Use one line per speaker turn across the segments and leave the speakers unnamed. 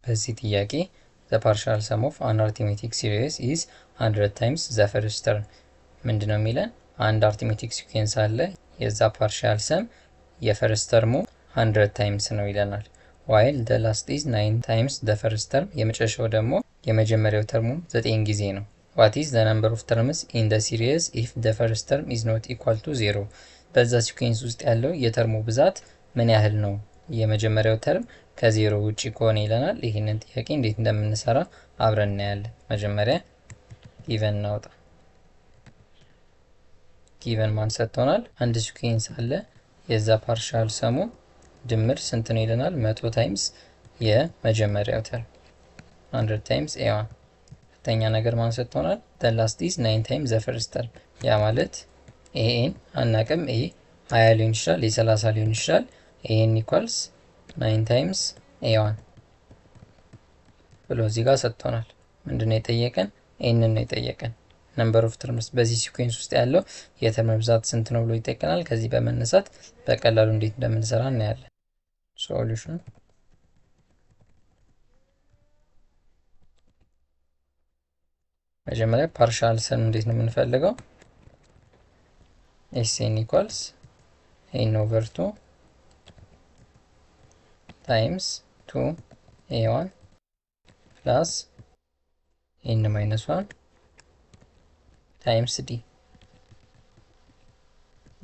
በዚህ ጥያቄ the partial sum of an arithmetic series is 100 times the first term ምንድነው የሚለን? አንድ አርithmetic ሲኩዌንስ አለ የዛ ፓርሻል ሰም የፈርስት ተርሙ 100 ታይምስ ነው ይለናል። while the last is 9 times the first term የመጨረሻው ደግሞ የመጀመሪያው ተርሙ 9 ጊዜ ነው። what is the number of terms in the series if the first term is not equal to 0? በዛ ሲኩዌንስ ውስጥ ያለው የተርሙ ብዛት ምን ያህል ነው የመጀመሪያው ተርም ከዜሮ ውጪ ከሆነ ይለናል። ይህንን ጥያቄ እንዴት እንደምንሰራ አብረን እናያለን። መጀመሪያ ጊቨን እናውጣ። ጊቨን ማን ሰጥቶናል? አንድ ሲኩዌንስ አለ የዛ ፓርሻል ሰሙ ድምር ስንት ነው ይለናል። 100 ታይምስ የመጀመሪያው ተርም 100 ታይምስ a1። ሁለተኛ ነገር ማን ሰጥቶናል? the last is 9 times the first term ያ ማለት an አናቅም። a 20 ሊሆን ይችላል፣ የ30 ሊሆን ይችላል። an equals 9 times a1 ብሎ እዚህ ጋር ሰጥቶናል። ምንድነው የጠየቀን? ይሄንን ነው የጠየቀን። ነምበር ኦፍ ተርምስ በዚህ ሲኩዌንስ ውስጥ ያለው የተርም ብዛት ስንት ነው ብሎ ይጠይቀናል። ከዚህ በመነሳት በቀላሉ እንዴት እንደምንሰራ እናያለን። ሶሉሽን መጀመሪያ ፓርሻል ሰም እንዴት ነው የምንፈልገው? ኤስኤን ኢኳልስ ኤን ኦቨር 2 ታይምስ 2 a1 ፕላስ ኤን ማይነስ 1 ታይምስ ዲ።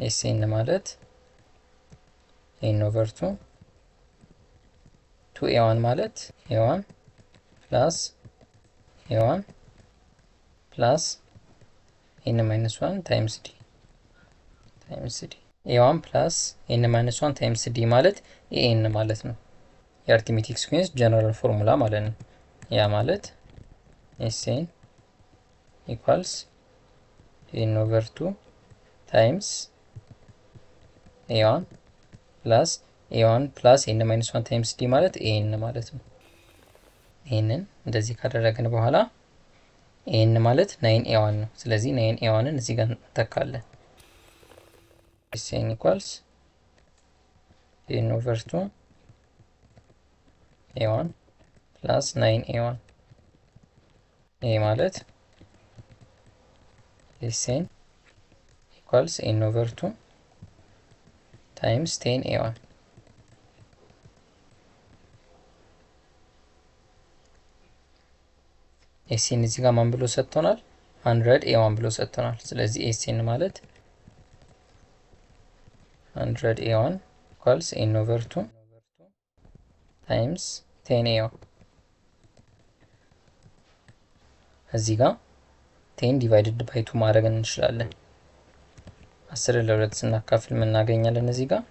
ኤስኤን ማለት ኤን ኦቨር 2 a1 ማለት a1 ፕላስ a1 ፕላስ ኤን ማይነስ 1 ታይምስ ዲ a1 ፕላስ ኤን ማይነስ 1 ታይምስ ዲ ማለት ኤን ማለት ነው። የአርithmetic ሲኩዌንስ ጀነራል ፎርሙላ ማለት ነው። ያ ማለት ኤስኤን ኢኳልስ ኤን ኦቨር 2 ታይምስ a1 ፕላስ a1 ፕላስ ኤን ማይነስ 1 ታይምስ ዲ ማለት ኤን ማለት ነው። ይሄንን እንደዚህ ካደረግን በኋላ ኤን ማለት 9 a1 ነው። ስለዚህ 9 a1ን እዚህ ጋር እንተካለን። ኤስኤን ኢኳልስ ኤን ኦቨር 2 a1 ፕላስ 9 a1 ይሄ ማለት ኤስኤን ኢኳልስ ኤን ኦቨር 2 ታይምስ 10 a1 ኤስኤን እዚህ ጋር ማን ብሎ ሰጥቶናል? 100 a1 ብሎ ሰጥቶናል። ስለዚህ ኤስኤን ማለት 100 a1 ኢኳልስ ኤን ኦቨር 2 ታይምስ 10 a1 እዚህ ጋር 10 ዲቫይድድ ባይ 2 ማድረግ እንችላለን። 10 ለ2 ስናካፍል ምን እናገኛለን? እዚህ ጋር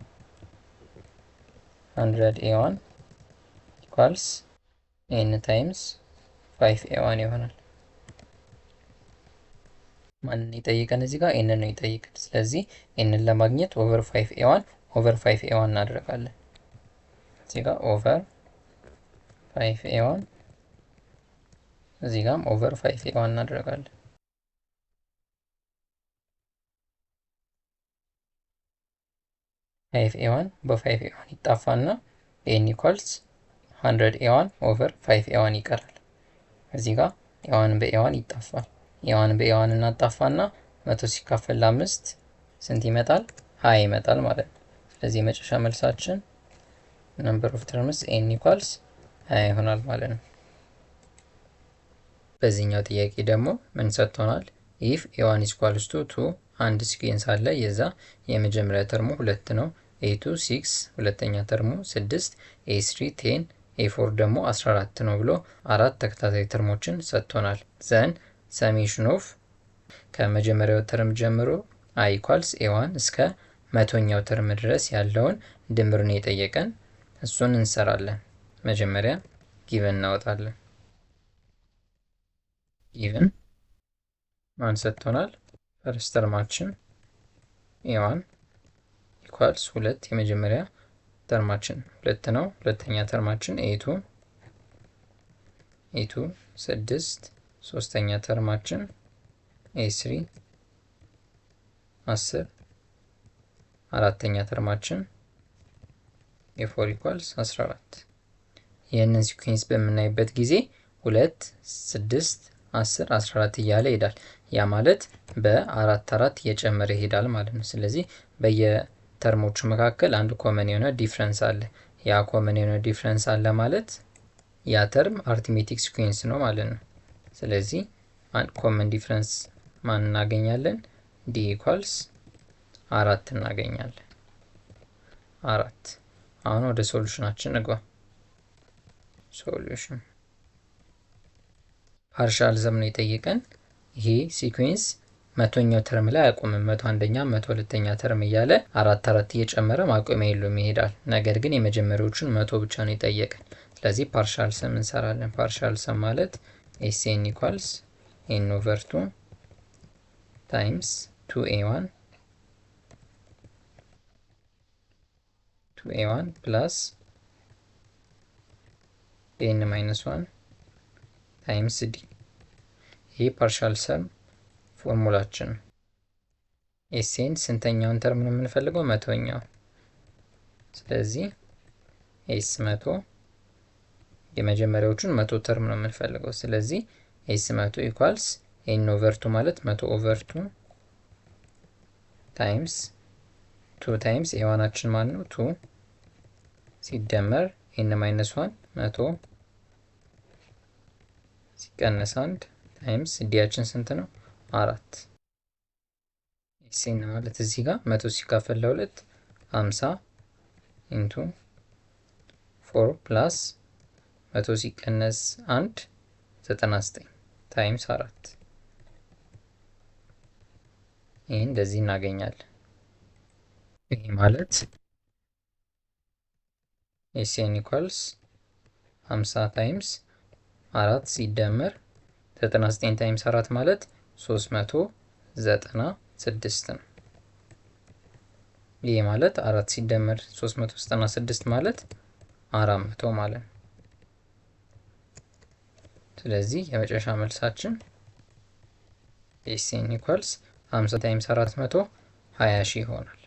100 a1 ኢኳልስ n ታይምስ 5 a1 ይሆናል። ማንን ይጠይቀን? እዚህ ጋር n ነው ይጠይቀን። ስለዚህ n ለማግኘት ኦቨር 5 a1 ኦቨር 5 a1 እናደርጋለን። እዚህ ጋር ኦቨር 5 a1 እዚህ ጋርም ኦቨር 5 a1 እናደርጋለን። ፋይቭ a1 በ5 a1 ይጣፋና n ኢኳልስ 100 a1 ኦቨር 5 a1 ይቀራል። እዚህ ጋር a1 በa1 ይጣፋል። a1 በa1 እናጣፋና 100 ሲካፈል ለ5 ስንት ይመጣል? 20 ይመጣል ማለት ነው። ስለዚህ የመጨረሻ መልሳችን ነምበር ኦፍ ተርምስ n ኢኳልስ 20 ይሆናል ማለት ነው። በዚህኛው ጥያቄ ደግሞ ምን ሰጥቶናል? if a1 is equals to 2 አንድ ሲኩዌንስ አለ የዛ የመጀመሪያ ተርሙ 2 ነው። a2 6 ሁለተኛ ተርሙ 6 a3 10 a4 ደግሞ 14 ነው ብሎ አራት ተከታታይ ተርሞችን ሰጥቶናል። ዘን ሰሜሽን ኦፍ ከመጀመሪያው ተርም ጀምሮ i ኢኳልስ a1 እስከ መቶኛው ተርም ድረስ ያለውን ድምር ነው የጠየቀን። እሱን እንሰራለን። መጀመሪያ ጊቨን እናወጣለን። ጊቨን ማን ሰጥቶናል? ፈርስት ተርማችን a1 ኢኳልስ 2 የመጀመሪያ ተርማችን 2 ነው። ሁለተኛ ተርማችን a2 6 ሶስተኛ ተርማችን a3 10 አራተኛ ተርማችን a4 ኢኳልስ 14 ይህንን ሲኩዌንስ በምናይበት ጊዜ 2 6 10 14 እያለ ይሄዳል። ያ ማለት በ4 እየጨመረ ይሄዳል ማለት ነው። ስለዚህ በየተርሞቹ መካከል አንድ ኮመን የሆነ ዲፍረንስ አለ። ያ ኮመን የሆነ ዲፍረንስ አለ ማለት ያ ተርም አርትሜቲክ ሲኩዌንስ ነው ማለት ነው። ስለዚህ ኮመን ዲፍረንስ ማን እናገኛለን? ዲ ኢኳልስ 4 እናገኛለን። 4 አሁን ወደ ሶሉሽናችን እንግባ። ሶሉሽን ፓርሻል ሰም ነው የጠየቀን። ይሄ ሲኩዌንስ መቶኛው ተርም ላይ አያቆምም። 101ኛ 102ኛ ተርም እያለ 4 እየጨመረ ማቆሚያ የለውም ይሄዳል። ነገር ግን የመጀመሪያዎቹን 100 ብቻ ነው የጠየቀን። ስለዚህ ፓርሻል ሰም እንሰራለን። ፓርሻል ሰም ማለት ኤስኤን ኢኳልስ ኤን ኦቨር 2 ታይምስ 2a1 ፕላስ ኤን ማይነስ 1 ታይምስ ዲ። ይሄ ፓርሻል ሰም ፎርሙላችን ነው። ኤስኤን ስንተኛውን ተርም ነው የምንፈልገው? መቶኛው። ስለዚህ ኤስ 100 የመጀመሪያዎቹን 100 ተርም ነው የምንፈልገው። ስለዚህ ኤስ 100 ኢኳልስ ኤን ኦቨር 2 ማለት 100 ኦቨር 2 ታይምስ 2 ታይምስ ኤዋናችን ማን ነው? 2 ሲደመር ኤን ማይነስ 1 100 ሲቀነስ 1 ታይምስ ዲያችን ስንት ነው? 4። ኤስኤን ማለት እዚህ ጋር 100 ሲካፈል ለ2 50 ኢንቱ 4 ፕላስ 100 ሲቀነስ 1 99 ታይምስ 4። ይህን እንደዚህ እናገኛለን። ይህ ማለት ኤስኤን ኢኳልስ 50 ታይምስ 4 ሲደመር 99 ታይምስ 4 ማለት 396 ነው። ይህ ማለት 4 ሲደመር 396 ማለት 400 ማለት ነው። ስለዚህ የመጨረሻ መልሳችን ኤስኤን ኢኳልስ 50 ታይምስ 400 20,000 ይሆናል።